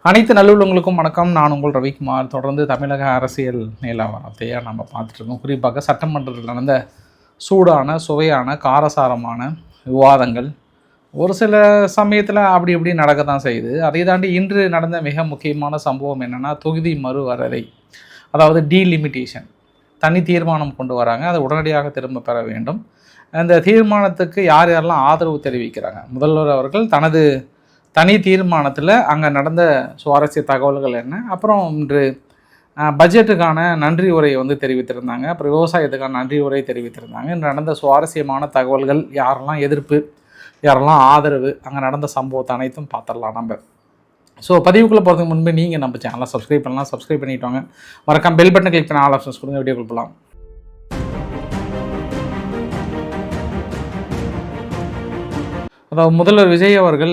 அனைத்து நல்லுள்ளவங்களுக்கும் வணக்கம். நான் உங்கள் ரவிக்குமார். தொடர்ந்து தமிழக அரசியல் நிலவரத்தையாக நம்ம பார்த்துட்ருக்கோம். குறிப்பாக சட்டமன்றத்தில் நடந்த சூடான, சுவையான, காரசாரமான விவாதங்கள் ஒரு சில சமயத்தில் அப்படி இப்படி நடக்க தான் செய்யுது. அதை தாண்டி இன்று நடந்த மிக முக்கியமான சம்பவம் என்னென்னா, தொகுதி மறுவரையறை, அதாவது டீலிமிட்டேஷன். தனி தீர்மானம் கொண்டு வராங்க, அதை உடனடியாக திரும்ப பெற வேண்டும். அந்த தீர்மானத்துக்கு யார் யாரெல்லாம் ஆதரவு தெரிவிக்கிறாங்க? முதல்வர் அவர்கள் தனது தனி தீர்மானத்தில் அங்கே நடந்த சுவாரஸ்ய தகவல்கள் என்ன, அப்புறம் இன்று பட்ஜெட்டுக்கான நன்றி உரையை தெரிவித்திருந்தாங்க, அப்புறம் விவசாயத்துக்கான நன்றி உரை தெரிவித்திருந்தாங்க. இன்று நடந்த சுவாரஸ்யமான தகவல்கள், யாரெல்லாம் எதிர்ப்பு, யாரெல்லாம் ஆதரவு, அங்கே நடந்த சம்பவத்தை அனைத்தும் பார்த்துடலாம் நம்ம. ஸோ பதிவுக்குள்ளே போகிறதுக்கு முன்பு நீங்கள் நம்ம சேனலை சப்ஸ்கிரைப் பண்ணலாம், சப்ஸ்கிரைப் பண்ணிவிட்டாங்க. மறக்காம பெல் பட்டனை கிளிக் பண்ண ஆல் ஆப்ஷன்ஸ் கொடுங்க. வீடியோ கொடுக்கலாம். அதாவது முதல்வர் விஜய் அவர்கள்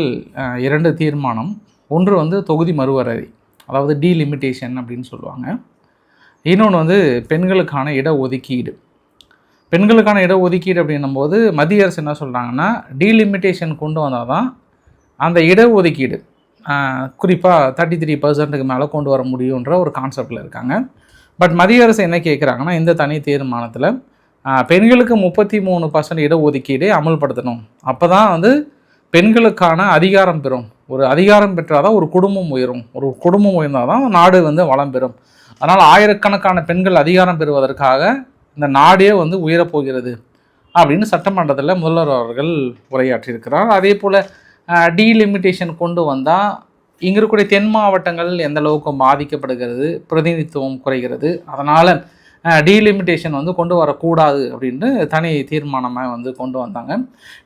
2 தீர்மானம். ஒன்று தொகுதி மறுவரையறை, அதாவது டீலிமிட்டேஷன் அப்படின்னு சொல்லுவாங்க. இன்னொன்று பெண்களுக்கான இடஒதுக்கீடு. பெண்களுக்கான இடஒதுக்கீடு அப்படின்னும்போது மத்திய அரசு என்ன சொல்கிறாங்கன்னா, டீலிமிட்டேஷன் கொண்டு வந்தால் தான் அந்த இடஒதுக்கீடு குறிப்பாக 33% மேலே கொண்டு வர முடியுன்ற ஒரு கான்செப்டில் இருக்காங்க. பட் மத்திய அரசு என்ன கேட்குறாங்கன்னா, இந்த தனி தீர்மானத்தில் பெண்களுக்கு 33% இடஒதுக்கீடை அமல்படுத்தணும். அப்போ தான் பெண்களுக்கான அதிகாரம் பெறும். ஒரு அதிகாரம் பெற்றால் தான் ஒரு குடும்பம் உயரும். ஒரு குடும்பம் உயர்ந்தால் தான் நாடு வளம் பெறும். அதனால் ஆயிரக்கணக்கான பெண்கள் அதிகாரம் பெறுவதற்காக இந்த நாடே உயரப்போகிறது அப்படின்னு சட்டமன்றத்தில் முதல்வர் அவர்கள் உரையாற்றியிருக்கிறார். அதே போல் டீலிமிட்டேஷன் கொண்டு வந்தால் இங்கே இருக்கக்கூடிய தென் மாவட்டங்கள் எந்த அளவுக்கு பாதிக்கப்படுகிறது, பிரதிநிதித்துவம் குறைகிறது. அதனால் டீலிமிட்டேஷன் கொண்டு வரக்கூடாது அப்படின்ட்டு தனி தீர்மானமாக கொண்டு வந்தாங்க.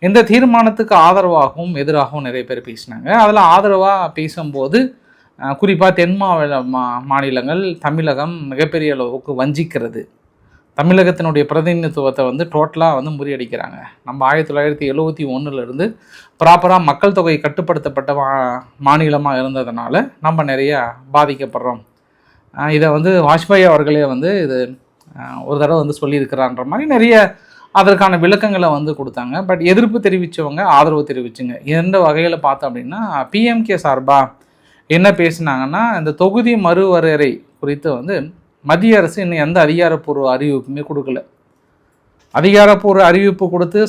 இந்த தீர்மானத்துக்கு ஆதரவாகவும் எதிராகவும் நிறைய பேர் பேசினாங்க. அதில் ஆதரவாக பேசும்போது குறிப்பாக தென் மாநிலங்கள் தமிழகம் மிகப்பெரிய அளவுக்கு வஞ்சிக்கிறது, தமிழகத்தினுடைய பிரதிநிதித்துவத்தை டோட்டலாக முறியடிக்கிறாங்க. நம்ம 1971 ப்ராப்பராக மக்கள் தொகை கட்டுப்படுத்தப்பட்ட மாநிலமாக இருந்ததுனால நம்ம நிறைய பாதிக்கப்படுறோம். இதை வாஜ்பாய் அவர்களே இது ஒரு தடவை சொல்லியிருக்கிறான்ற மாதிரி நிறைய அதற்கான விளக்கங்களை கொடுத்தாங்க. பட் எதிர்ப்பு தெரிவித்தவங்க ஆதரவு தெரிவிச்சுங்க. எந்த வகையில் பார்த்தோம் அப்படின்னா, பிஎம்கே சார்பாக என்ன பேசினாங்கன்னா, இந்த தொகுதி மறுவரையறை குறித்து மத்திய அரசு இன்னும் எந்த அதிகாரப்பூர்வ அறிவிப்புமே கொடுக்கல. அதிகாரப்பூர்வ அறிவிப்பு கொடுத்து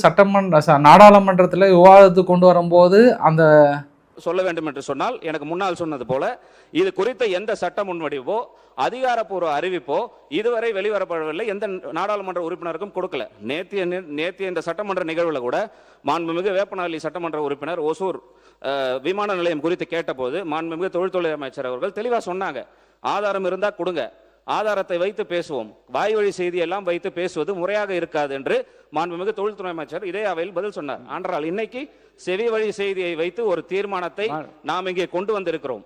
நாடாளுமன்றத்தில் விவாதத்துக்கு கொண்டு வரும்போது அந்த சொல்ல வேண்டும் என்று சொன்னால், எனக்கு முன்னால் சொன்னது போல இது குறித்த எந்த சட்ட முன்வடிவோ அதிகாரப்பூர்வ அறிவிப்போ இதுவரை வெளிவரப்படவில்லை. எந்த நாடாளுமன்ற உறுப்பினருக்கும் கொடுக்கல. நேத்திய இந்த சட்டமன்ற நிகழ்வுல கூட மாண்புமிகு வேப்பநாளி சட்டமன்ற உறுப்பினர் ஒசூர் விமான நிலையம் குறித்து கேட்டபோது மாண்புமிகு தொழில்துறை அமைச்சர் அவர்கள் தெளிவா சொன்னாங்க, ஆதாரம் இருந்தா கொடுங்க, ஆதாரத்தை வைத்து பேசுவோம், வாய்வழி செய்தியெல்லாம் வைத்து பேசுவது முறையாக இருக்காது என்று மாண்புமிகு தொழில்துறை அமைச்சர் இதே அவையில் பதில் சொன்னார். ஆனால் இன்னைக்கு செவி வழி செய்தியை வைத்து ஒரு தீர்மானத்தை நாம் இங்கே கொண்டு வந்திருக்கிறோம்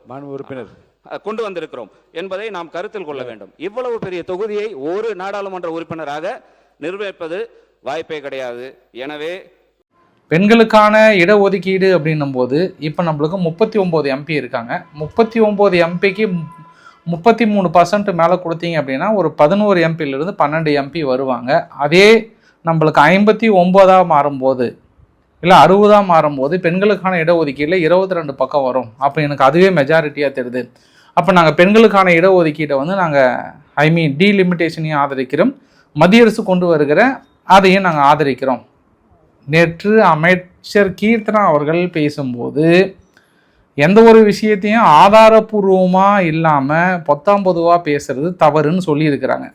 என்பதை நாம் கருத்தில் கொள்ள வேண்டும். இவ்வளவு பெரிய தொகுதியை ஒரு நாடாளுமன்ற உறுப்பினராக நிர்வகிப்பது வாய்ப்பே கிடையாது. எனவே பெண்களுக்கான இடஒதுக்கீடு அப்படின்னும் போது இப்போ நம்மளுக்கு 39 MP இருக்காங்க. 39 MPக்கு 33% மேலே கொடுத்தீங்க அப்படின்னா ஒரு 11 MPலிருந்து 12 MP வருவாங்க. அதே நம்மளுக்கு 59 மாறும்போது இல்லை 60 மாறும்போது பெண்களுக்கான இடஒதுக்கீடில் 22 பக்கம் வரும். அப்போ எனக்கு அதுவே மெஜாரிட்டியாக தெரியுது. அப்போ நாங்கள் பெண்களுக்கான இடஒதுக்கீட்டை நாங்கள் டீலிமிட்டேஷனையும் ஆதரிக்கிறோம், மத்திய அரசு கொண்டு வருகிற அதையும் நாங்கள் ஆதரிக்கிறோம். நேற்று அமைச்சர் கீர்த்தனா அவர்கள் பேசும்போது எந்த ஒரு விஷயத்தையும் ஆதாரபூர்வமாக இல்லாமல் பொத்தாம்பொதுவாக பேசுறது தவறுன்னு சொல்லியிருக்கிறாங்க.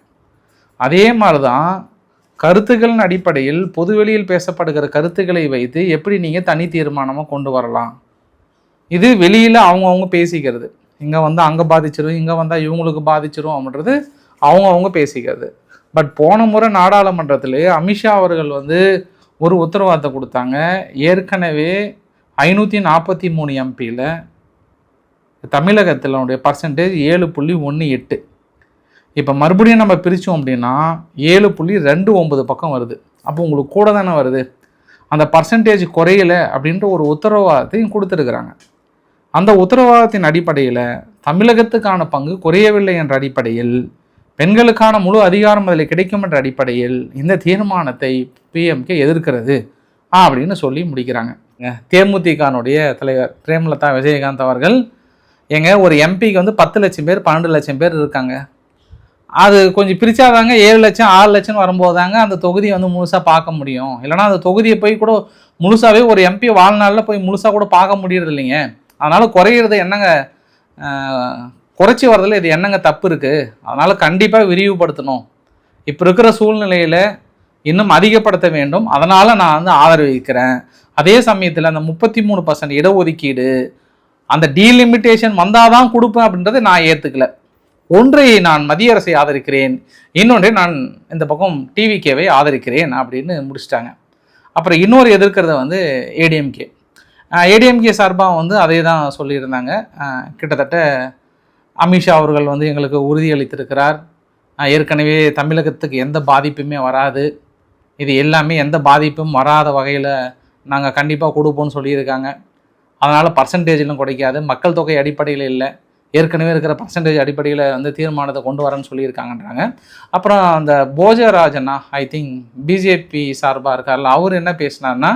அதே மாதிரி தான் கருத்துக்களின் அடிப்படையில் பொதுவெளியில் பேசப்படுகிற கருத்துக்களை வைத்து எப்படி நீங்கள் தனி தீர்மானமாக கொண்டு வரலாம்? இது வெளியில் அவங்கவுங்க பேசிக்கிறது. இங்கே அங்கே பாதிச்சிடும், இங்கே வந்தால் இவங்களுக்கு பாதிச்சிடும் அப்படின்றது அவங்கவுங்க பேசிக்கிறது. பட் போன முறை நாடாளுமன்றத்தில் அமித்ஷா அவர்கள் ஒரு உத்தரவாதத்தை கொடுத்தாங்க. ஏற்கனவே 543 MPயில் தமிழகத்தினுடைய பர்சன்டேஜ் 7.18. இப்போ மறுபடியும் நம்ம பிரித்தோம் அப்படின்னா 7.29 பக்கம் வருது. அப்போ உங்களுக்கு கூட தானே வருது. அந்த பர்சன்டேஜ் குறையலை அப்படின்ற ஒரு உத்தரவாதத்தையும் கொடுத்துருக்குறாங்க. அந்த உத்தரவாதத்தின் அடிப்படையில் தமிழகத்துக்கான பங்கு குறையவில்லை என்ற அடிப்படையில், பெண்களுக்கான முழு அதிகாரம் அதில் கிடைக்கும் என்ற அடிப்படையில் இந்த தீர்மானத்தை பிஎம்கே எதிர்க்கிறது அப்படின்னு சொல்லி முடிக்கிறாங்க. தேமுதிகனுடைய தலைவர் பிரேமலதா விஜயகாந்த் அவர்கள் ஏங்க ஒரு எம்பிக்கு வந்து 10 லட்சம் பேர் 12 லட்சம் பேர் இருக்காங்க. அது கொஞ்சம் பிரிச்சாதாங்க 7 லட்சம் 6 லட்சம் வரும்போது தாங்க அந்த தொகுதியை வந்து முழுசாக பார்க்க முடியும். இல்லைனா அந்த தொகுதியை போய் கூட முழுசாகவே ஒரு எம்பி வாழ்நாளில் போய் முழுசாக கூட பார்க்க முடியறது இல்லைங்க. அதனால் குறையிறது என்னங்க, குறைச்சி வரதில் இது என்னங்க தப்பு இருக்குது? அதனால் கண்டிப்பாக விரிவுபடுத்தணும். இப்போ இருக்கிற சூழ்நிலையில் இன்னும் அதிகப்படுத்த வேண்டும். அதனால் நான் வந்து ஆதரவிக்கிறேன். அதே சமயத்தில் அந்த 33% இடஒதுக்கீடு அந்த டீலிமிட்டேஷன் வந்தால் தான் கொடுப்பேன் அப்படின்றத நான் ஏற்றுக்கல. ஒன்றை நான் மத்திய அரசை ஆதரிக்கிறேன், இன்னொன்றை நான் இந்த பக்கம் டிவிகேவை ஆதரிக்கிறேன் அப்படின்னு முடிச்சிட்டாங்க. அப்புறம் இன்னொரு எதிர்க்கிறத வந்து ஏடிஎம்கே. ஏடிஎம்கே சார்பாக வந்து அதே தான் சொல்லியிருந்தாங்க. கிட்டத்தட்ட அமித்ஷா அவர்கள் வந்து எங்களுக்கு உறுதியளித்திருக்கிறார், ஏற்கனவே தமிழகத்துக்கு எந்த பாதிப்புமே வராது, இது எல்லாமே எந்த பாதிப்பும் வராத வகையில் நாங்கள் கண்டிப்பாக கொடுப்போம்னு சொல்லியிருக்காங்க. அதனால் பர்சன்டேஜிலும் குறைக்காது, மக்கள் தொகை அடிப்படையில் இல்லை, ஏற்கனவே இருக்கிற பர்சன்டேஜ் அடிப்படையில் வந்து தீர்மானத்தை கொண்டு வரேன்னு சொல்லியிருக்காங்கன்றாங்க. அப்புறம் அந்த போஜராஜனா ஐ திங்க் பிஜேபி சார்பாக இருக்கார்ல, அவர் என்ன பேசினார்னா,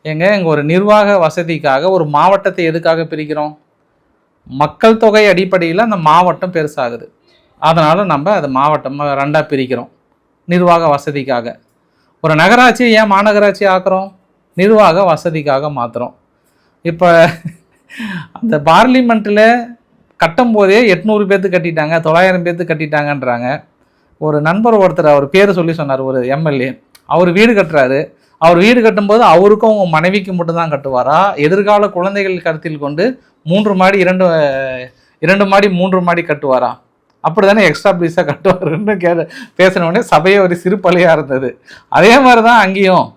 எங்கள் ஒரு நிர்வாக வசதிக்காக ஒரு மாவட்டத்தை எதுக்காக பிரிக்கிறோம்? மக்கள் தொகை அடிப்படையில் அந்த மாவட்டம் பெருசாகுது, அதனால் நம்ம அதை மாவட்டமாக 2ஆக பிரிக்கிறோம் நிர்வாக வசதிக்காக. ஒரு நகராட்சி ஏன் மாநகராட்சி ஆக்குறோம்? நிர்வாக வசதிக்காக மாற்றுறோம். இப்போ அந்த பார்லிமெண்ட்டில் கட்டும் போதே 800 பேர்த்து கட்டிட்டாங்க, 900 பேர்த்து கட்டிட்டாங்கன்றாங்க. ஒரு நண்பர் ஒருத்தர் அவர் பேர் சொல்லி சொன்னார், ஒரு எம்எல்ஏ. அவர் வீடு கட்டுறாரு. அவர் வீடு கட்டும்போது அவருக்கும் அவங்க மனைவிக்கு மட்டும்தான் கட்டுவாரா, எதிர்கால குழந்தைகள் கருத்தில் கொண்டு 3 மாடி 2 மாடி 3 மாடி கட்டுவாரா? அப்படி தானே எக்ஸ்ட்ரா ப்ளீஸாக கட்டுவாருன்னு பேசினோடனே சபையே ஒரு சிறு பழியாக இருந்தது. அதே மாதிரி தான் அங்கேயும்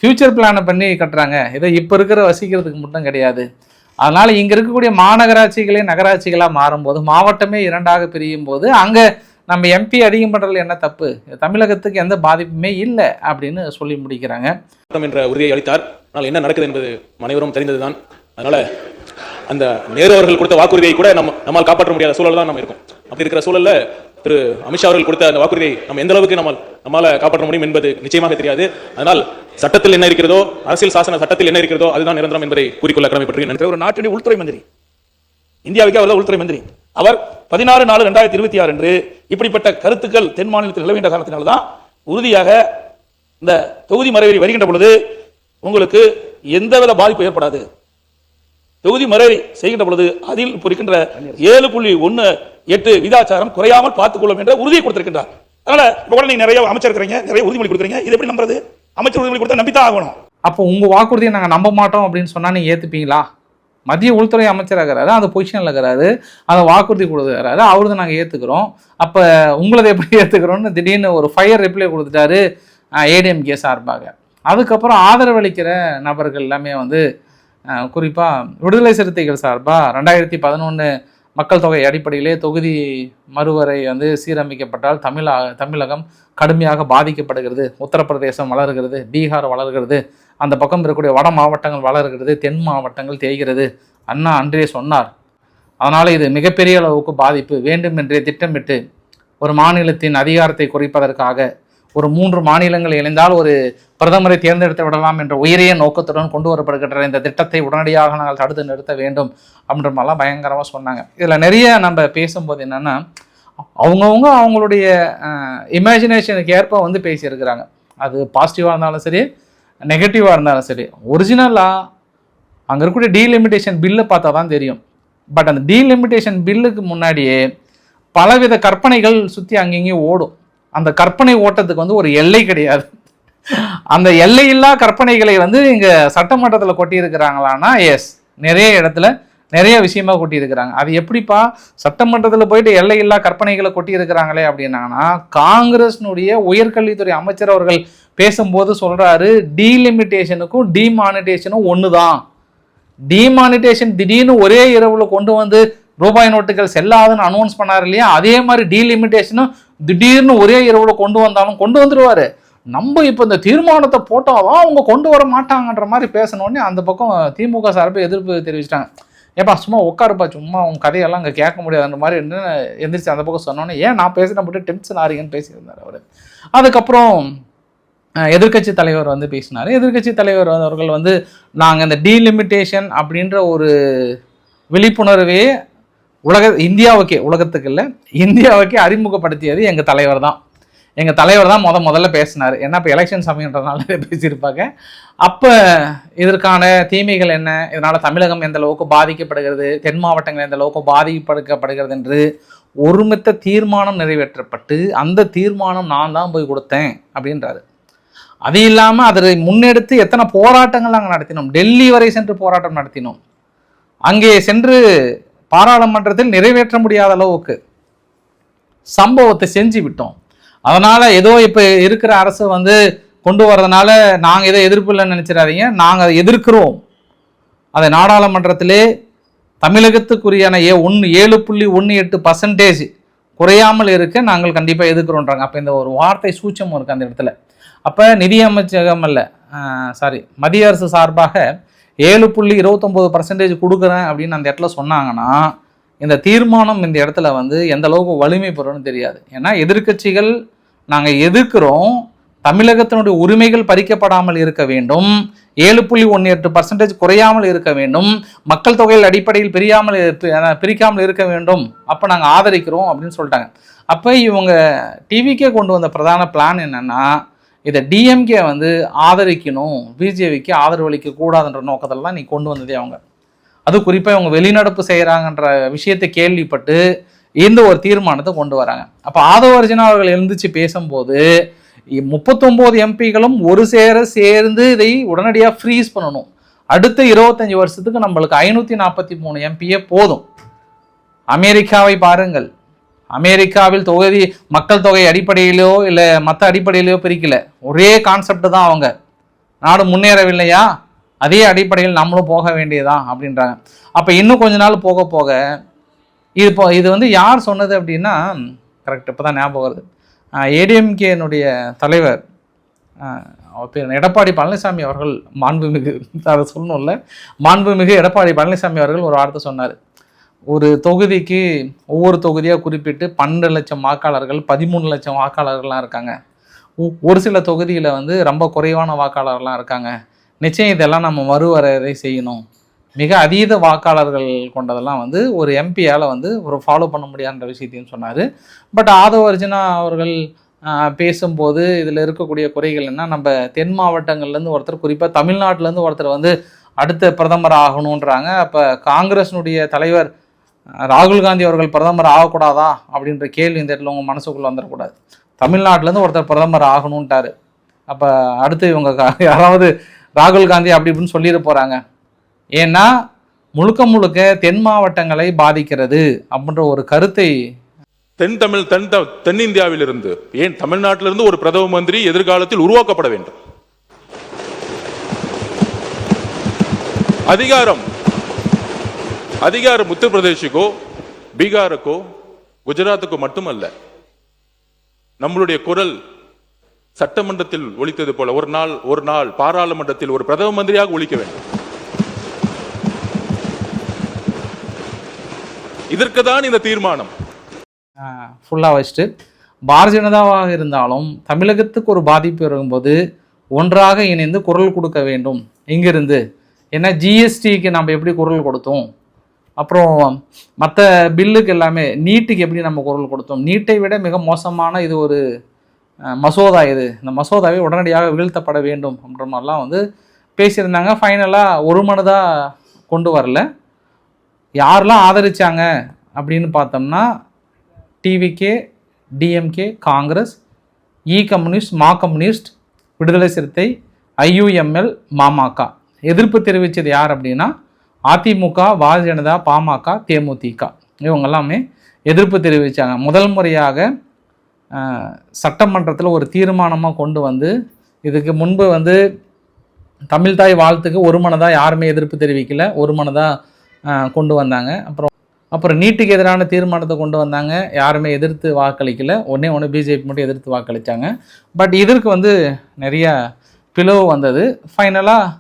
ஃப்யூச்சர் பிளானை பண்ணி கட்டுறாங்க. இதை இப்போ இருக்கிற வசிக்கிறதுக்கு மட்டும் கிடையாது. அதனால் இங்கே இருக்கக்கூடிய மாநகராட்சிகளே நகராட்சிகளாக மாறும்போது, மாவட்டமே 2ஆக பிரியும் போது, அங்கே நம்ம எம்பி அதிகம் பண்ணுறதுல என்ன தப்பு? தமிழகத்துக்கு எந்த பாதிப்புமே இல்லை அப்படின்னு சொல்லி முடிக்கிறாங்க. என்ற உறுதியை அளித்தார். ஆனால் என்ன நடக்குது என்பது அனைவரும் தெரிந்ததுதான். அதனால் அந்த நேரு அவர்கள் கொடுத்த வாக்குறுதியை கூட நம்மால் காப்பாற்ற முடியாத சூழல் தான் நம்ம இருக்கும். அப்படி இருக்கிற சூழல்ல திரு அமித்ஷா அவர்கள் கொடுத்த அந்த வாக்குறுதியை நம்ம எந்த அளவுக்கு நம்மால காப்பாற்ற முடியும் என்பது நிச்சயமாக தெரியாது. அதனால் சட்டத்தில் என்ன இருக்கிறதோ, அரசியல் சாசன சட்டத்தில் என்ன இருக்கிறதோ அதுதான் நிரந்தரம் என்பதை கூறிக்கொள்ள கடமைப்பட்டிருக்கிறேன். ஒரு நாட்டினுடைய உள்துறை மந்திரி, இந்தியாவுக்கு அவர் உள்துறை மந்திரி, அவர் 16/4/2026 அன்று இப்படிப்பட்ட கருத்துக்கள் தென் மாநிலத்தில் நிலவுகின்ற காரணத்தினால்தான் உறுதியாக இந்த தொகுதி மறைவரி வருகின்ற பொழுது உங்களுக்கு எந்தவித பாதிப்பு ஏற்படாது, தொகுதி மறைவரி செய்கின்ற பொழுது அதில் இருக்கின்ற 7.18 விகிதாச்சாரம் குறையாமல் பார்த்துக் கொள்ளும் என்ற உறுதியை கொடுத்திருக்கின்றார். அதனால இப்ப நீங்க நிறைய அமைச்சர் இருக்கிறீங்க, நிறைய உறுதிமொழி கொடுக்குறீங்க, இது எப்படி நம்புறது? அமைச்சர் உறுதிமொழி கொடுத்தா நம்பித்தான் ஆகணும். அப்போ உங்க வாக்குறுதியை நாங்கள் நம்ப மாட்டோம் அப்படின்னு சொன்னா நீங்க ஏத்துப்பீங்களா? மத்திய உள்துறை அமைச்சராக இருக்கிறாரு, அந்த பொசிஷனில் இருக்கிறாரு, அதை வாக்குறுதி கொடுக்குறாரு, அவரது நாங்கள் ஏற்றுக்கிறோம். அப்போ உங்களதை எப்படி ஏற்றுக்கிறோன்னு திடீர்னு ஒரு ஃபயர் ரிப்ளை கொடுத்துட்டாரு ஏடிஎம்கே சார்பாக. அதுக்கப்புறம் ஆதரவளிக்கிற நபர்கள் எல்லாமே வந்து குறிப்பாக விடுதலை சிறுத்தைகள் சார்பாக 2011 மக்கள் தொகை அடிப்படையிலே தொகுதி மறுவரை வந்து சீரமைக்கப்பட்டால் தமிழகம் கடுமையாக பாதிக்கப்படுகிறது, உத்தரப்பிரதேசம் வளர்கிறது, பீகார் வளர்கிறது, அந்த பக்கம் இருக்கக்கூடிய வட மாவட்டங்கள் வளர்கிறது, தென் மாவட்டங்கள் தேய்கிறது, அண்ணா அன்றே சொன்னார். அதனால் இது மிகப்பெரிய அளவுக்கு பாதிப்பு. வேண்டுமென்றே திட்டமிட்டு ஒரு மாநிலத்தின் அதிகாரத்தை குறைப்பதற்காக ஒரு 3 மாநிலங்கள் இணைந்தால் ஒரு பிரதமரை தேர்ந்தெடுத்து விடலாம் என்ற உயரிய நோக்கத்துடன் கொண்டு வரப்படுகின்ற இந்த திட்டத்தை உடனடியாக நாங்கள் தடுத்து நிறுத்த வேண்டும் அப்படின்ற மாதிரிலாம் பயங்கரமாக சொன்னாங்க. இதில் நிறைய நம்ம பேசும்போது என்னென்னா, அவங்கவுங்க அவங்களுடைய இமேஜினேஷனுக்கு ஏற்ப வந்து பேசியிருக்கிறாங்க. அது பாசிட்டிவாக இருந்தாலும் சரி, நெகட்டிவாக இருந்தாலும் சரி. ஒரிஜினலாக அங்கே இருக்கக்கூடிய டீலிமிட்டேஷன் பில்லை பார்த்தா தான் தெரியும். பட் அந்த டீலிமிட்டேஷன் பில்லுக்கு முன்னாடியே பலவித கற்பனைகள் சுற்றி அங்கேயும் ஓடும். அந்த கற்பனை ஓட்டத்துக்கு வந்து ஒரு எல்லை கிடையாது. அந்த எல்லையில்லா கற்பனைகளை வந்து இங்கே சட்டமன்றத்தில் கொட்டியிருக்கிறாங்களான்னா எஸ், நிறைய இடத்துல நிறைய விஷயமா கொட்டியிருக்கிறாங்க. அது எப்படிப்பா சட்டமன்றத்தில் போயிட்டு எல்லையில்லா கற்பனைகளை கொட்டியிருக்கிறாங்களே அப்படின்னாங்கன்னா, காங்கிரஸ்னுடைய உயர்கல்வித்துறை அமைச்சர் அவர்கள் பேசும்போது சொல்கிறாரு, டீலிமிட்டேஷனுக்கும் டிமானிட்டேஷனும் ஒன்று தான். டிமானிட்டேஷன் திடீர்னு ஒரே இரவில் கொண்டு வந்து ரூபாய் நோட்டுகள் செல்லாதுன்னு அனௌன்ஸ் பண்ணார் இல்லையா, அதே மாதிரி டீலிமிட்டேஷனும் திடீர்னு ஒரே இரவில் கொண்டு வந்தாலும் கொண்டு வந்துடுவார். நம்ம இப்போ இந்த தீர்மானத்தை போட்டாதான் அவங்க கொண்டு வர மாட்டாங்கன்ற மாதிரி பேசணுன்னே அந்த பக்கம் திமுக சார்பு எதிர்ப்பு தெரிவிச்சிட்டாங்க. ஏப்பா சும்மா உட்காருப்பா, சும்மா உங்க கதையெல்லாம் அங்கே கேட்க முடியாதுன்ற மாதிரி எந்திரிச்சு அந்த பக்கம் சொன்னோன்னே, ஏன் நான் பேசினா மட்டும் டென்ஷன் ஆறீங்கன்னு பேசியிருந்தார் அவர். அதுக்கப்புறம் எதிர்க்கட்சி தலைவர் வந்து பேசினார். எதிர்க்கட்சி தலைவர் அவர்கள் வந்து நாங்கள் இந்த டீலிமிட்டேஷன் அப்படின்ற ஒரு விழிப்புணர்வே இந்தியாவுக்கே, உலகத்துக்கு இல்லை, இந்தியாவுக்கே அறிமுகப்படுத்தியது எங்கள் தலைவர் தான். எங்கள் தலைவர் தான் முதல்ல பேசினார். ஏன்னா இப்போ எலெக்ஷன் சமயன்றதுனால பேசியிருப்பாங்க. அப்போ இதற்கான தீமைகள் என்ன, இதனால் தமிழகம் எந்த அளவுக்கு பாதிக்கப்படுகிறது, தென் மாவட்டங்கள் எந்த அளவுக்கு பாதிக்கப்படுகிறது என்று ஒருமித்த தீர்மானம் நிறைவேற்றப்பட்டு அந்த தீர்மானம் நான் தான் போய் கொடுத்தேன் அப்படின்றாரு. அது இல்லாமல் அதை முன்னெடுத்து எத்தனை போராட்டங்கள் நாங்கள் நடத்தினோம். டெல்லி வரை சென்று போராட்டம் நடத்தினோம். அங்கே சென்று பாராளுமன்றத்தில் நிறைவேற்ற முடியாத அளவுக்கு சம்பவத்தை செஞ்சு விட்டோம். அதனால் ஏதோ இப்போ இருக்கிற அரசு கொண்டு வரதுனால நாங்கள் எதோ எதிர்ப்பு இல்லைன்னு நினச்சிடாதீங்க. நாங்கள் அதை எதிர்க்கிறோம். அதை நாடாளுமன்றத்திலே தமிழகத்துக்குரியான 7.18% குறையாமல் இருக்க நாங்கள் கண்டிப்பாக எதிர்க்கிறோன்றாங்க. அப்போ இந்த ஒரு வார்த்தை சூட்சமும் இருக்குது அந்த இடத்துல. அப்போ நிதியமைச்சகம் அல்ல, மத்திய அரசு சார்பாக 7.29% கொடுக்குறேன் அப்படின்னு அந்த இடத்துல சொன்னாங்கன்னா இந்த தீர்மானம் இந்த இடத்துல எந்த அளவுக்கு வலிமை பெறும்னு தெரியாது. ஏன்னா எதிர்க்கட்சிகள் நாங்கள் எதிர்க்கிறோம், தமிழகத்தினுடைய உரிமைகள் பறிக்கப்படாமல் இருக்க வேண்டும், 7.18% குறையாமல் இருக்க வேண்டும், மக்கள் தொகையில் அடிப்படையில் பிரிக்காமல் இருக்க வேண்டும், அப்போ நாங்கள் ஆதரிக்கிறோம் அப்படின்னு சொல்லிட்டாங்க. அப்போ இவங்க டிவிக்கே கொண்டு வந்த பிரதான பிளான் என்னன்னா, இதை டிஎம்கே ஆதரிக்கணும், பிஜேபிக்கு ஆதரவு அளிக்க கூடாதுன்ற நோக்கத்தில் தான் நீ கொண்டு வந்ததே அவங்க. அது குறிப்பாக இவங்க வெளிநடப்பு செய்கிறாங்கன்ற விஷயத்தை கேள்விப்பட்டு இந்த ஒரு தீர்மானத்தை கொண்டு வராங்க. அப்போ ஆதவ அர்ஜுனா அவர்கள் எழுந்துச்சு பேசும்போது 39 எம்பிகளும் ஒரு சேர்ந்து இதை உடனடியாக ஃப்ரீஸ் பண்ணணும். அடுத்த 25 வருஷத்துக்கு நம்மளுக்கு 543 எம்பியே போதும். அமெரிக்காவை பாருங்கள், அமெரிக்காவில் மக்கள் தொகை அடிப்படையிலோ இல்லை மற்ற அடிப்படையிலையோ பிரிக்கல, ஒரே கான்செப்ட் தான். அவங்க நாடு முன்னேறவில்லையா, அதே அடிப்படையில் நம்மளும் போக வேண்டியதான் அப்படின்றாங்க. அப்போ இன்னும் கொஞ்ச நாள் போக போக இது யார் சொன்னது அப்படின்னா, கரெக்ட் இப்போ தான் ஞாபகம் வருது, ஏடிஎம்கேனுடைய தலைவர் அவர் பேர் எடப்பாடி பழனிசாமி அவர்கள், மாண்புமிகு அதை சொல்லணும்ல, மாண்புமிகு எடப்பாடி பழனிசாமி அவர்கள் ஒரு வார்த்தை சொன்னார். ஒரு தொகுதிக்கு ஒவ்வொரு தொகுதியாக குறிப்பிட்டு 12 லட்சம் வாக்காளர்கள் 13 லட்சம் வாக்காளர்கள்லாம் இருக்காங்க. ஒரு சில தொகுதியில் ரொம்ப குறைவான வாக்காளர்கள்லாம் இருக்காங்க. நிச்சயம் இதெல்லாம் நம்ம மறுவரையறை செய்யணும். மிக அதீத வாக்காளர்கள் கொண்டதெல்லாம் ஒரு எம்பியால் ஒரு ஃபாலோ பண்ண முடியாதுன்ற விஷயத்தையும் சொன்னார். பட் ஆதவ அர்ஜுனா அவர்கள் பேசும்போது இதில் இருக்கக்கூடிய குறைகள் என்ன, நம்ம தென் மாவட்டங்கள்லேருந்து ஒருத்தர், குறிப்பாக தமிழ்நாட்டிலேருந்து ஒருத்தர் அடுத்த பிரதமர் ஆகணுன்றாங்க. அப்போ காங்கிரஸினுடைய தலைவர் ராகுல் காந்தி அவர்கள் பிரதமர் ஆகக்கூடாதா அப்படின்ற கேள்வி இந்த இடத்துல உங்கள் மனசுக்குள்ளே வந்துடக்கூடாது. தமிழ்நாட்டிலேருந்து ஒருத்தர் பிரதமர் ஆகணுன்ட்டார். அப்போ அடுத்து இவங்க யாராவது ராகுல் காந்தி அப்படி இப்படின்னு சொல்லிட போகிறாங்க. ஏன்னா முழுக்க தென் மாவட்டங்களை பாதிக்கிறது அப்படின்ற ஒரு கருத்தை தென்னிந்தியாவிலிருந்து, ஏன் தமிழ்நாட்டிலிருந்து ஒரு பிரதம மந்திரி எதிர்காலத்தில் உருவாக்கப்பட வேண்டும். அதிகாரம் உத்தரப்பிரதேசுக்கோ பீகாருக்கோ குஜராத்துக்கோ மட்டுமல்ல. நம்மளுடைய குரல் சட்டமன்றத்தில் ஒலித்தது போல ஒரு நாள் பாராளுமன்றத்தில் ஒரு பிரதம மந்திரியாக ஒலிக்க வேண்டும். இதற்கு தான் இந்த தீர்மானம். ஃபுல்லாக வச்சுட்டு பாரதிய ஜனதாவாக இருந்தாலும் தமிழகத்துக்கு ஒரு பாதிப்பு இருக்கும்போது ஒன்றாக இணைந்து குரல் கொடுக்க வேண்டும் இங்கிருந்து. ஏன்னா ஜிஎஸ்டிக்கு நம்ம எப்படி குரல் கொடுத்தோம், அப்புறம் மற்ற பில்லுக்கு எல்லாமே, நீட்டுக்கு எப்படி நம்ம குரல் கொடுத்தோம், நீட்டை விட மிக மோசமான இது ஒரு மசோதா, இந்த மசோதாவை உடனடியாக வீழ்த்தப்பட வேண்டும் அப்படின்ற மாதிரிலாம் பேசியிருந்தாங்க. ஃபைனலாக ஒரு மனதாக கொண்டு வரல. யாரெல்லாம் ஆதரித்தாங்க அப்படின்னு பார்த்தோம்னா TVK, DMK, Congress, communist, communist, விடுதலை சிறுத்தை, ஐயுஎம்எல், மாமக. எதிர்ப்பு தெரிவித்தது யார் அப்படின்னா அதிமுக, பாரதிய ஜனதா, பாமக, தேமுதிக, இவங்க எல்லாமே எதிர்ப்பு தெரிவித்தாங்க. முதல் முறையாக சட்டமன்றத்தில் ஒரு தீர்மானமாக கொண்டு இதுக்கு முன்பு தமிழ்தாய் வாழ்த்துக்கு ஒரு மனதாக யாருமே எதிர்ப்பு தெரிவிக்கல, ஒரு மனதாக கொண்டு வந்தாங்க. அப்புறம் நீட்டுக்கு எதிரான தீர்மானத்தை கொண்டு வந்தாங்க, யாருமே எதிர்த்து வாக்களிக்கல, ஒன்று பிஜேபி மட்டும் எதிர்த்து வாக்களித்தாங்க. பட் இதற்கு நிறைய பிளவு வந்தது. ஃபைனலாக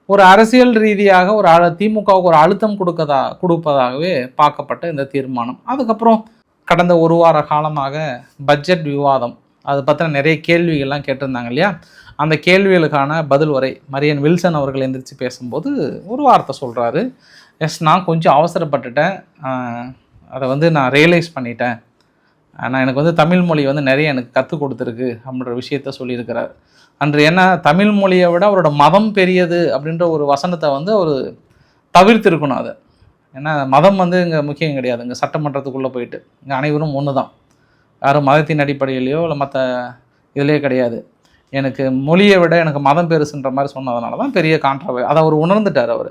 ஒரு அரசியல் ரீதியாக திமுகவுக்கு ஒரு அழுத்தம் கொடுப்பதாகவே பார்க்கப்பட்ட இந்த தீர்மானம். அதுக்கப்புறம் கடந்த ஒரு வார காலமாக பட்ஜெட் விவாதம், அதை பற்றின நிறைய கேள்விகள்லாம் கேட்டிருந்தாங்க இல்லையா, அந்த கேள்விகளுக்கான பதில் உரை மரியன் வில்சன் அவர்கள் எந்திரிச்சு பேசும்போது ஒரு வார்த்தை சொல்கிறாரு. நான் கொஞ்சம் அவசரப்பட்டுட்டேன், அதை வந்து நான் ரியலைஸ் பண்ணிட்டேன். நான் எனக்கு வந்து தமிழ் மொழி வந்து நிறைய எனக்கு கற்றுக் கொடுத்துருக்கு அப்படின்ற விஷயத்த சொல்லியிருக்கிறார். அன்று ஏன்னா தமிழ் மொழியை விட அவரோட மதம் பெரியது அப்படின்ற ஒரு வசனத்தை வந்து அவர் தவிர்த்திருக்கணும் அதை. ஏன்னா மதம் வந்து இங்கே முக்கியம் கிடையாது. இங்கே சட்டமன்றத்துக்குள்ளே போயிட்டு இங்கே அனைவரும் ஒன்று தான், யாரும் மதத்தின் அடிப்படையிலையோ இல்லை மற்ற இதிலே கிடையாது. எனக்கு மொழியை விட எனக்கு மதம் பெருசுன்ற மாதிரி சொன்னதுனால தான் பெரிய அதை அவர் உணர்ந்துட்டார். அவர்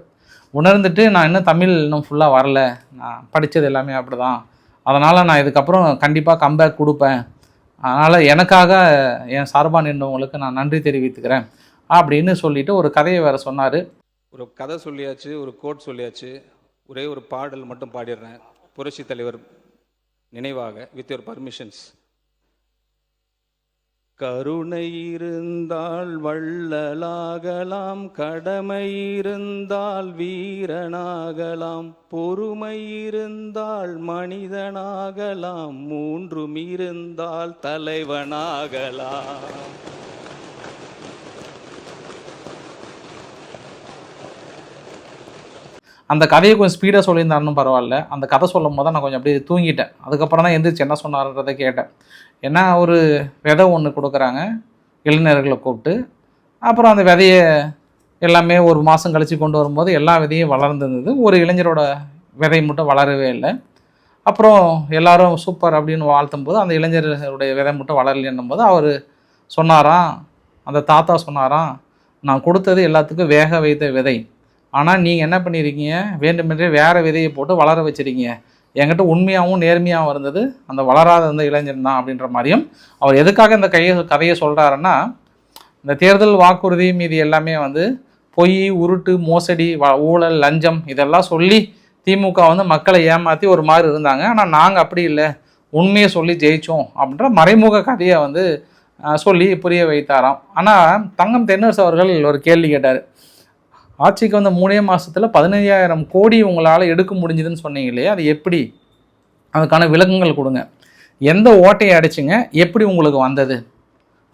உணர்ந்துட்டு நான் இன்னும் தமிழ் இன்னும் ஃபுல்லாக வரல, நான் படித்தது எல்லாமே அப்படி தான், அதனால் நான் இதுக்கப்புறம் கண்டிப்பாக கம்பேக் கொடுப்பேன், அதனால் எனக்காக என் சார்பாக நின்றவங்களுக்கு நான் நன்றி தெரிவித்துக்கிறேன் அப்படின்னு சொல்லிட்டு ஒரு கதையை வேறு சொன்னார். ஒரு கதை சொல்லியாச்சு, ஒரு கோட் சொல்லியாச்சு, ஒரே ஒரு பாடல் மட்டும் பாடிடுறேன் புரட்சி தலைவர் நினைவாக வித் யுவர் பர்மிஷன்ஸ். கருணை இருந்தால் வள்ளலாகலாம், கடமை இருந்தால் வீரனாகலாம், பொறுமை இருந்தால் மனிதனாகலாம், மூன்றும் இருந்தால் தலைவனாகலாம். அந்த கதையை கொஞ்சம் ஸ்பீடாக சொல்லியிருந்தாருன்னு பரவாயில்ல. அந்த கதை சொல்லும் போது நான் கொஞ்சம் அப்படியே தூங்கிட்டேன். அதுக்கப்புறம் தான் எந்திரிச்சு என்ன சொன்னார்ன்றதை கேட்டேன். ஏன்னா ஒரு விதை ஒன்று கொடுக்குறாங்க இளைஞர்களை கூப்பிட்டு, அப்புறம் அந்த விதையை எல்லாமே ஒரு மாதம் கழித்து கொண்டு வரும்போது எல்லா விதையும் வளர்ந்துருந்தது, ஒரு இளைஞரோட விதை மட்டும் வளரவே இல்லை. அப்புறம் எல்லாரும் சூப்பர் அப்படின்னு வாழ்த்தும் போது அந்த இளைஞருடைய விதை மட்டும் வளரலைன்னும் போது அவர் சொன்னாராம், அந்த தாத்தா சொன்னாராம், நான் கொடுத்தது எல்லாத்துக்கும் வேக வைத்த விதை, ஆனால் நீங்கள் என்ன பண்ணியிருக்கீங்க, வேண்டுமென்றே வேறு விதையை போட்டு வளர வச்சுருக்கீங்க, என்கிட்ட உண்மையாகவும் நேர்மையாகவும் இருந்தது அந்த வளராத இருந்த இளைஞர் தான் அப்படின்ற மாதிரியும். அவர் எதுக்காக இந்த கதையை சொல்கிறாருன்னா, இந்த தேர்தல் வாக்குறுதி மீது எல்லாமே வந்து பொய், உருட்டு, மோசடி, ஊழல், லஞ்சம் இதெல்லாம் சொல்லி திமுக வந்து மக்களை ஏமாற்றி ஒரு மாதிரி இருந்தாங்க. ஆனால் நாங்கள் அப்படி இல்லை, உண்மையை சொல்லி ஜெயித்தோம் அப்படின்ற மறைமுக கதையை வந்து சொல்லி புரிய வைத்தாராம். ஆனால் தங்கம் தென்னரசு அவர்கள் ஒரு கேள்வி கேட்டார். ஆட்சிக்கு வந்த 3 மாதத்தில் 15,000 கோடி உங்களால் எடுக்க முடிஞ்சுதுன்னு சொன்னீங்க இல்லையா, அது எப்படி, அதுக்கான விளக்கங்கள் கொடுங்க, எந்த ஓட்டையை அடிச்சிங்க, எப்படி உங்களுக்கு வந்தது,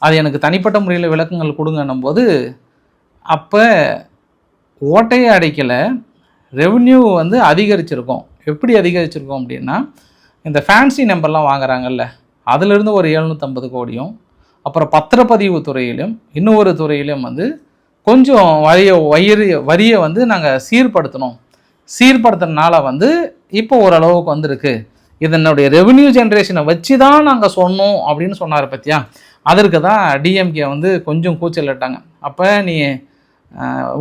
அது எனக்கு தனிப்பட்ட முறையில் விளக்கங்கள் கொடுங்கன்னும் போது, அப்போ ஓட்டையை அடைக்கலை, ரெவென்யூ வந்து அதிகரிச்சிருக்கோம். எப்படி அதிகரிச்சிருக்கோம் அப்படின்னா, இந்த ஃபேன்சி நம்பர்லாம் வாங்குறாங்கல்ல, அதிலிருந்து ஒரு 750 கோடியும், அப்புறம் பத்திரப்பதிவு துறையிலும் இன்னொரு துறையிலும் வந்து கொஞ்சம் வரியை வந்து நாங்கள் சீர்படுத்தினால வந்து இப்போ ஓரளவுக்கு வந்திருக்கு, இதனுடைய ரெவென்யூ ஜென்ரேஷனை வச்சு தான் நாங்கள் சொன்னோம் அப்படின்னு சொன்னார். பற்றியா, அதற்கு தான் டிஎம்கே வந்து கொஞ்சம் கூச்சல் இட்டாங்க. அப்போ நீ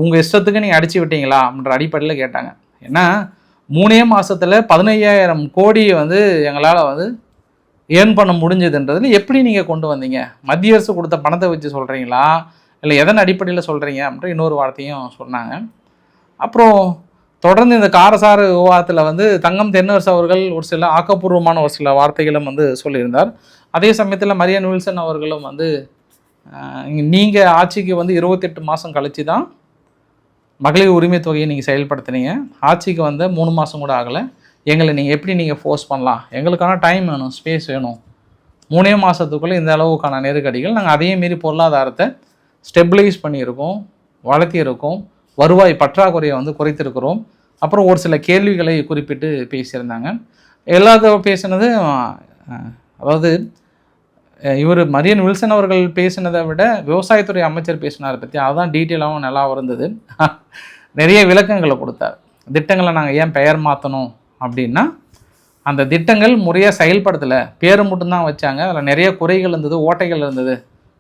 உங்கள் இஷ்டத்துக்கு நீங்கள் அடித்து விட்டீங்களா அப்படின்ற அடிப்படையில் கேட்டாங்க. ஏன்னா 3 மாதத்தில் 15,000 கோடியை வந்து எங்களால் வந்து ஏர்ன் பண்ண முடிஞ்சதுன்றதில் எப்படி நீங்கள் கொண்டு வந்தீங்க, மத்திய அரசு கொடுத்த பணத்தை வச்சு சொல்கிறீங்களா இல்லை எதன் அடிப்படையில் சொல்கிறீங்க அப்படின்ற இன்னொரு வார்த்தையும் சொன்னாங்க. அப்புறம் தொடர்ந்து இந்த காரசார விவாதத்தில் வந்து தங்கம் தென்னரசு அவர்கள் ஒரு சில ஆக்கப்பூர்வமான ஒரு சில வார்த்தைகளும் வந்து சொல்லியிருந்தார். அதே சமயத்தில் மரியன் வில்சன் அவர்களும் வந்து நீங்கள் ஆட்சிக்கு வந்து 28 மாதம் கழித்து தான் மகளிர் உரிமை தொகையை நீங்கள் செயல்படுத்துனீங்க, ஆட்சிக்கு வந்து 3 மாதம் கூட ஆகலை, எங்களை நீங்கள் எப்படி நீங்கள் ஃபோர்ஸ் பண்ணலாம், எங்களுக்கான டைம் வேணும், ஸ்பேஸ் வேணும், 3 மாதத்துக்குள்ளே இந்த அளவுக்கான நெருக்கடிகள், நாங்கள் அதே மாரி பொருளாதாரத்தை ஸ்டெபிளைஸ் பண்ணியிருக்கோம், வளர்த்தியிருக்கோம், வருவாய் பற்றாக்குறையை வந்து குறைத்திருக்கிறோம். அப்புறம் ஒரு சில கேள்விகளை குறிப்பிட்டு பேசியிருந்தாங்க. எல்லாத்தையும் பேசினது, அதாவது இவர் மரியன் வில்சன் அவர்கள் பேசினதை விட விவசாயத்துறை அமைச்சர் பேசினார் பற்றி, அதுதான் டீட்டெயிலாகவும் நல்லா இருந்தது. நிறைய விளக்கங்களை கொடுத்தார். திட்டங்களை நாங்கள் ஏன் பெயர் மாற்றணும் அப்படின்னா, அந்த திட்டங்கள் முறையாக செயல்படுத்தலை, பேர் மட்டும்தான் வச்சாங்க, அதில் நிறைய குறைகள் இருந்தது, ஓட்டைகள் இருந்தது,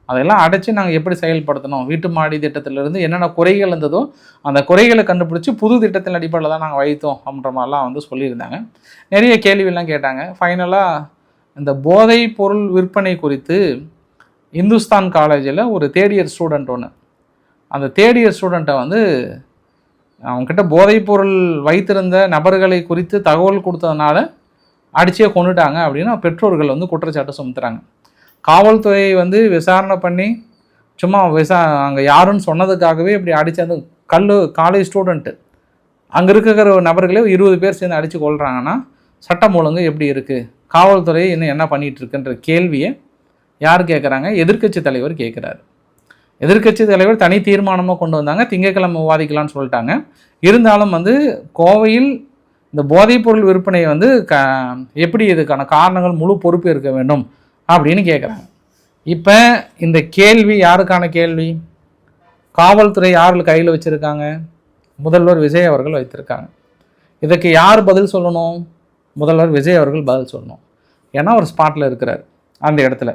அதெல்லாம் அடைச்சி நாங்கள் எப்படி செயல்படுத்தணும், வீட்டு மாடி திட்டத்திலிருந்து என்னென்ன குறைகள் இருந்ததோ அந்த குறைகளை கண்டுபிடிச்சி புது திட்டத்தின் அடிப்படையில் தான் நாங்கள் வைத்தோம் அப்படின்ற மாதிரிலாம் வந்து சொல்லியிருந்தாங்க. நிறைய கேள்வியெல்லாம் கேட்டாங்க. ஃபைனலாக இந்த போதைப் பொருள் விற்பனை குறித்து இந்துஸ்தான் காலேஜில் ஒரு தேர்ட் இயர் ஸ்டூடெண்ட் ஒன்று, அந்த தேர்ட் இயர் ஸ்டூடெண்ட்டை வந்து அவங்கக்கிட்ட போதைப் பொருள் வைத்திருந்த நபர்களை குறித்து தகவல் கொடுத்ததுனால அடிச்சே கொண்டுட்டாங்க அப்படின்னு பெற்றோர்கள் வந்து குற்றச்சாட்டு சுமத்துறாங்க. காவல்துறை வந்து விசாரணை பண்ணி சும்மா அங்கே யாருன்னு சொன்னதுக்காகவே இப்படி அடித்து, அந்த காலேஜ் ஸ்டூடெண்ட்டு அங்கே இருக்கிற நபர்களே 20 பேர் சேர்ந்து அடித்து கொள்கிறாங்கன்னா சட்டம் ஒழுங்கு எப்படி இருக்குது, காவல்துறை இன்னும் என்ன பண்ணிகிட்ருக்குன்ற கேள்வியை யார் கேட்குறாங்க, எதிர்க்கட்சி தலைவர் கேட்குறாரு. எதிர்க்கட்சி தலைவர் தனி தீர்மானமாக கொண்டு வந்தாங்க, திங்கட்கிழமை விவாதிக்கலான்னு சொல்லிட்டாங்க. இருந்தாலும் வந்து கோவையில் இந்த போதைப்பொருள் விற்பனை வந்து எப்படி இதுக்கான காரணங்கள் முழு பொறுப்பு இருக்க வேண்டும் அப்படின்னு கேட்குறாங்க. இப்போ இந்த கேள்வி யாருக்கான கேள்வி? காவல்துறை யார் கையில் வச்சுருக்காங்க? முதல்வர் விஜய் அவர்கள் வைத்திருக்காங்க. இதுக்கு யார் பதில் சொல்லணும்? முதல்வர் விஜய் அவர்கள் பதில் சொல்லணும். ஏன்னா ஒரு ஸ்பாட்டில் இருக்கிறார் அந்த இடத்துல.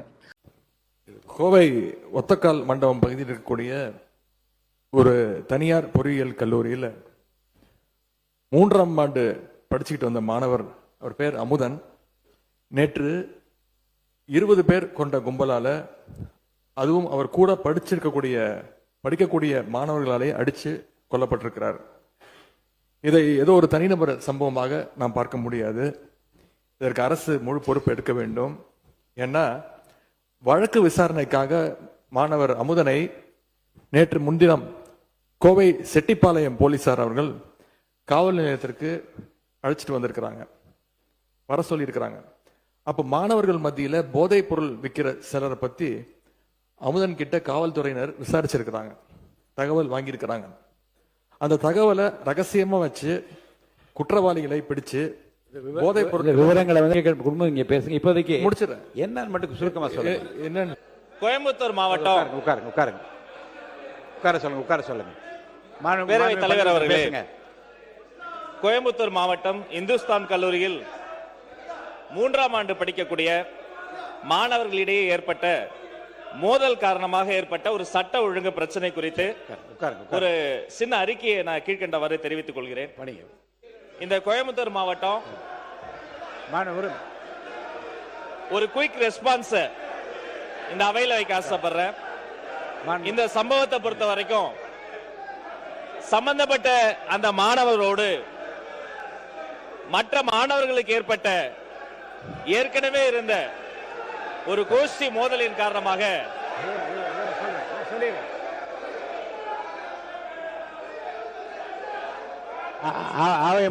கோவை ஒத்தக்கால் மண்டபம் பகுதியில் இருக்கக்கூடிய ஒரு தனியார் பொறியியல் கல்லூரியில் 3ஆம் ஆண்டு படிச்சுக்கிட்டு வந்த மாணவர், அவர் பேர் அமுதன், நேற்று 20 பேர் கொண்ட கும்பலால், அதுவும் அவர் கூட படிக்கக்கூடிய மாணவர்களாலே அடித்து கொல்லப்பட்டிருக்கிறார். இதை ஏதோ ஒரு தனிநபர் சம்பவமாக நாம் பார்க்க முடியாது. இதற்கு அரசு முழு பொறுப்பு எடுக்க வேண்டும். ஏன்னா வழக்கு விசாரணைக்காக மாணவர் அமுதனை நேற்று முன்தினம் கோவை செட்டிப்பாளையம் போலீசார் அவர்கள் காவல் நிலையத்திற்கு அழைச்சிட்டு வந்திருக்கிறாங்க, வர சொல்லியிருக்கிறாங்க. அப்போ மாணவர்கள் மத்தியில் போதைப் பொருள் விற்கிற சிலரை பற்றி அமுதன் கிட்ட காவல்துறையினர் விசாரிச்சிருக்கிறாங்க, தகவல் வாங்கியிருக்கிறாங்க. அந்த தகவலை ரகசியமாக வச்சு குற்றவாளிகளை பிடிச்சு போதைப் பொருள் விவரங்களை வந்து குடும்பம் இங்கே பேசுங்க. இப்போதைக்கு முடிச்சிடறேன். என்னன்னு மட்டும் சுருக்கமாக சொல்லுங்க. என்னன்னு கோயம்புத்தூர் மாவட்டம் உட்கார சொல்லுங்க. பேரவைத் தலைவர் அவர்களே, கோயம்புத்தூர் மாவட்டம் இந்துஸ்தான் கல்லூரியில் 3ஆம் ஆண்டு படிக்கக்கூடிய மாணவர்களிடையே ஏற்பட்ட மோதல் காரணமாக ஏற்பட்ட ஒரு சட்ட ஒழுங்கு பிரச்சனை குறித்து ஒரு சின்ன அறிக்கையை நான் கீழ்கண்டவாறு தெரிவித்துக் கொள்கிறேன். இந்த கோயம்புத்தூர் மாவட்டம் ஒரு குயிக் ரெஸ்பான்ஸ் இந்த அவையில் வைக்க ஆசைப்படுறேன். இந்த சம்பவத்தை பொறுத்த வரைக்கும் சம்பந்தப்பட்ட அந்த மாணவரோடு மற்ற மாணவர்களுக்கு ஏற்பட்ட ஏற்கனவே இருந்த ஒரு கோஷ்டி மோதலின் காரணமாக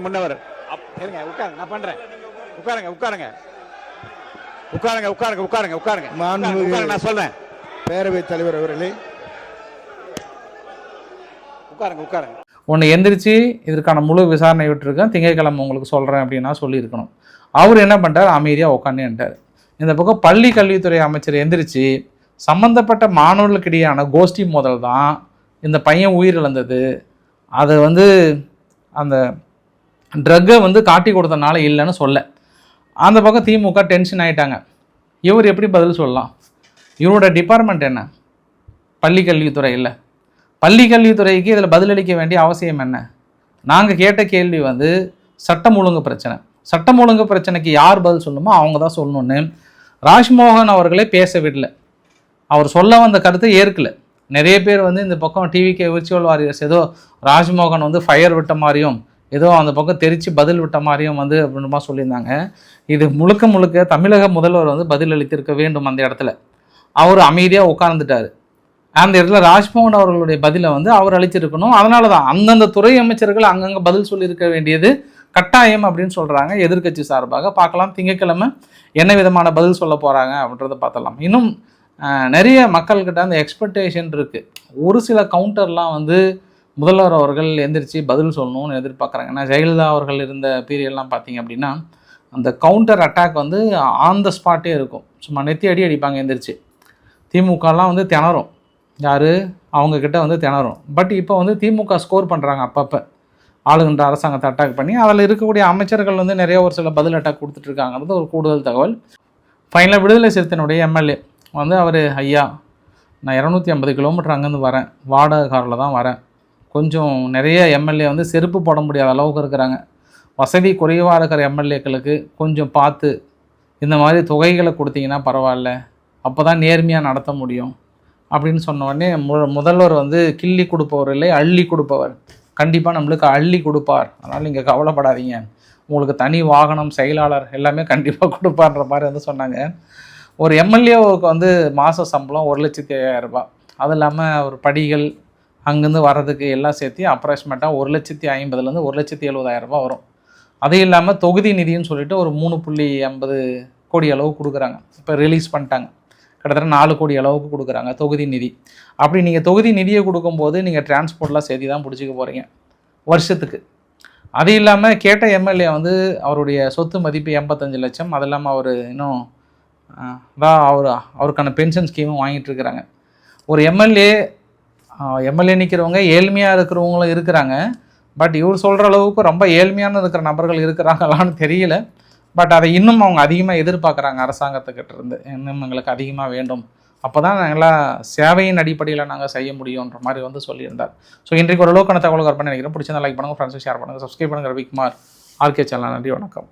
முன்னவர் உட்காருங்க, நான் பண்றேன். உட்காருங்க. நான் சொல்றேன். பேரவைத் தலைவர் அவர்களே, உட்காருங்க. ஒன்று எந்திரிச்சு இதற்கான முழு விசாரணை விட்டுருக்கேன், திங்கட்கிழமை உங்களுக்கு சொல்கிறேன் அப்படின்னா சொல்லியிருக்கணும். அவர் என்ன பண்ணிட்டார்? அமைதியாக உட்காந்துட்டார். இந்த பக்கம் பள்ளி கல்வித்துறை அமைச்சர் எந்திரிச்சு சம்மந்தப்பட்ட மாணவர்களுக்கிடையான கோஷ்டி மோதல் தான் இந்த பையன் உயிரிழந்தது, அது வந்து அந்த ட்ரக்கை வந்து காட்டி கொடுத்தனால இல்லைன்னு சொல்ல, அந்த பக்கம் திமுக டென்ஷன் ஆகிட்டாங்க. இவர் எப்படி பதில் சொல்லலாம்? இவரோட டிபார்ட்மெண்ட் என்ன? பள்ளி கல்வித்துறை இல்லை. பள்ளி கல்வித்துறைக்கு இதில் பதிலளிக்க வேண்டிய அவசியம் என்ன? நாங்கள் கேட்ட கேள்வி வந்து சட்டம் ஒழுங்கு பிரச்சனை. சட்டம் ஒழுங்கு பிரச்சனைக்கு யார் பதில் சொல்லணுமோ அவங்க தான் சொல்லணும்னு ராஜ்மோகன் அவர்களே பேச விடல. அவர் சொல்ல வந்த கருத்தை ஏற்கல. நிறைய பேர் வந்து இந்த பக்கம் டிவிகே விர்ச்சுவல் வாரியர்ஸ் ஏதோ ராஜ்மோகன் வந்து ஃபயர் விட்ட மாதிரியும் ஏதோ அந்த பக்கம் தெரித்து பதில் விட்ட மாதிரியும் வந்து அப்படின்மா சொல்லியிருந்தாங்க. இது முழுக்க தமிழக முதல்வர் வந்து பதில் அளித்திருக்க வேண்டும். அந்த இடத்துல அவர் அமைதியாக உட்கார்ந்துட்டார். அந்த இடத்துல ராஜ்மோகன் அவர்களுடைய பதிலை வந்து அவர் அளிச்சிருக்கணும். அதனால தான் அந்தந்த துறை அமைச்சர்கள் அங்கங்கே பதில் சொல்லியிருக்க வேண்டியது கட்டாயம் அப்படின்னு சொல்கிறாங்க எதிர்க்கட்சி சார்பாக. பார்க்கலாம் திங்கட்கிழமை என்ன விதமான பதில் சொல்ல போகிறாங்க அப்படின்றத பார்த்தலாம். இன்னும் நிறைய மக்கள்கிட்ட அந்த எக்ஸ்பெக்டேஷன் இருக்குது. ஒரு சில கவுண்டர்லாம் வந்து முதல்வர் அவர்கள் எந்திரிச்சு பதில் சொல்லணும்னு எதிர்பார்க்குறாங்க. ஏன்னா ஜெயலலிதா அவர்கள் இருந்த பீரியட்லாம் பார்த்தீங்க அப்படின்னா அந்த கவுண்டர் அட்டாக் வந்து ஆன் த ஸ்பாட்டே இருக்கும். சும்மா நெத்தி அடிப்பாங்க எந்திரிச்சு. திமுகலாம் வந்து திணறும், யார் அவங்கக்கிட்ட வந்து திணறும். பட் இப்போ வந்து திமுக ஸ்கோர் பண்ணுறாங்க அப்பப்போ ஆளுகின்ற அரசாங்கத்தை அட்டாக் பண்ணி. அதில் இருக்கக்கூடிய அமைச்சர்கள் வந்து நிறைய ஒரு சில பதில் அட்டாக் கொடுத்துட்ருக்காங்கிறது ஒரு கூடுதல் தகவல். ஃபைனலாக விடுதலை சிறுத்தையினுடைய எம்எல்ஏ வந்து அவர், ஐயா நான் 250 கிலோமீட்டர் அங்கேருந்து வரேன், வாடகை காரில் தான் வரேன், கொஞ்சம் நிறைய எம்எல்ஏ வந்து செருப்பு போட முடியாத அளவுக்கு இருக்கிறாங்க, வசதி குறைவாக இருக்கிற எம்எல்ஏக்களுக்கு கொஞ்சம் பார்த்து இந்த மாதிரி தொகைகளை கொடுத்தீங்கன்னா பரவாயில்ல, அப்போ தான் நேர்மையாக நடத்த முடியும் அப்படின்னு சொன்ன உடனே முதல்வர் வந்து கிள்ளி கொடுப்பவர் இல்லை அள்ளி கொடுப்பவர், கண்டிப்பாக நம்மளுக்கு அள்ளி கொடுப்பார், அதனால் நீங்கள் கவலைப்படாதீங்க, உங்களுக்கு தனி வாகனம் செயலாளர் எல்லாமே கண்டிப்பாக கொடுப்பார்ன்ற மாதிரி வந்து சொன்னாங்க. ஒரு எம்எல்ஏவுக்கு வந்து மாத சம்பளம் 1,50,000 ரூபாய், அது இல்லாமல் ஒரு படிகள் அங்கேருந்து வர்றதுக்கு எல்லாம் சேர்த்து அப்ராக்சிமேட்டாக 1,50,000 1,70,000 ரூபாய் வரும். அது இல்லாமல் தொகுதி நிதின்னு சொல்லிட்டு ஒரு 3.50 கோடி அளவு கொடுக்குறாங்க. இப்போ ரிலீஸ் பண்ணிட்டாங்க, கிட்டத்தட்ட 4 கோடி அளவுக்கு கொடுக்குறாங்க தொகுதி நிதி. அப்படி நீங்கள் தொகுதி நிதியை கொடுக்கும்போது நீங்கள் டிரான்ஸ்போர்ட்லாம் சேர்த்து தான் பிடிச்சிக்க போகிறீங்க வருஷத்துக்கு. அது இல்லாமல் கேட்ட எம்எல்ஏ வந்து அவருடைய சொத்து மதிப்பு 85 லட்சம். அது இல்லாமல் அவர் இன்னும் தான் அவருக்கான பென்ஷன் ஸ்கீமும் வாங்கிட்டு இருக்கிறாங்க. ஒரு எம்எல்ஏ நிற்கிறவங்க ஏழ்மையாக இருக்கிறவங்களும் இருக்கிறாங்க. பட் இவர் சொல்கிற அளவுக்கு ரொம்ப ஏழ்மையான இருக்கிற நபர்கள் இருக்கிறாங்களான்னு தெரியல. பட் அதை இன்னும் அவங்க அதிகமாக எதிர்பார்க்குறாங்க அரசாங்கத்துக்கிட்ட இருந்து. இன்னும் எங்களுக்கு அதிகமாக வேண்டும், அப்போ தான் நாங்களாம் சேவையின் அடிப்படையில் நாங்கள் செய்ய முடியுன்ற மாதிரி வந்து சொல்லியிருந்தார். ஸோ இன்றைக்கு ஒரு லோக்கான தகவல் கற்பனை நினைக்கிறேன். பிடிச்சிருந்தா லைக் பண்ணுங்கள், ஃப்ரெண்ட்ஸுக்கு ஷேர் பண்ணுங்கள், சப்ஸ்கிரைப் பண்ணுங்கள். Ravikumar, RK channel. நன்றி, வணக்கம்.